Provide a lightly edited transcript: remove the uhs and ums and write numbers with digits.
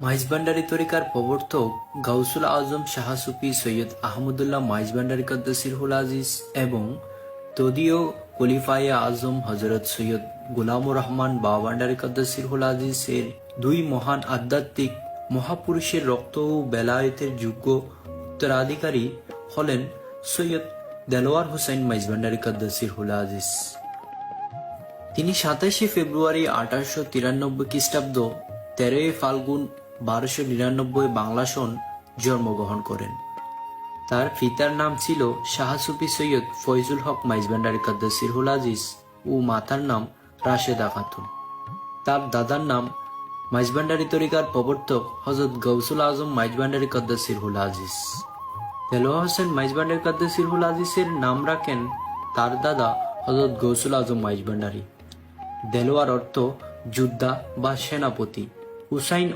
মাইজভান্ডারী তরিকার প্রবর্তক গাউসুল আজম শাহ সুফি সৈয়দ আহমদুল্লাহ মাইজভান্ডারী কদ্দসিরহুল আজিজ এবং তদীয় খলিফায়ে আজম হযরত সৈয়দ গোলামুর রহমান বাওয়ান্ডারী কদ্দসিরহুল আজিজের দুই মহান আধ্যাত্মিক মহাপুরুষের রক্ত ও বেলায়েতের যোগ্য উত্তরাধিকারী হলেন সৈয়দ দেলোয়ার হোসেন মাইজভান্ডারী কদ্দসিরহুল আজিজ। তিনি 27শে ফেব্রুয়ারি 1893 খ্রিস্টাব্দ 13 ফাল্গুন 1299 বাংলা সন জন্মগ্রহণ করেন। তার পিতার নাম ছিল শাহ সুফি সৈয়দ ফয়জুল হক মাইজভান্ডারী কদ্দসিরহুল আজিজ ও মাতার নাম রাশেদা খাতুন। তার দাদার নাম মাইজভান্ডারী তরিকার প্রবর্তক হযরত গাউসুল আজম মাইজভান্ডারী কদ্দসিরহুল আজিজ। দেলোয়ার হোসেন মাইজভান্ডারী কদ্দসিরহুল আজিজের নাম রাখেন তার দাদা হযরত গাউসুল আজম মাইজভান্ডারী। দেলোয়ার অর্থ যোদ্ধা বা সেনাপতি। হুসাইন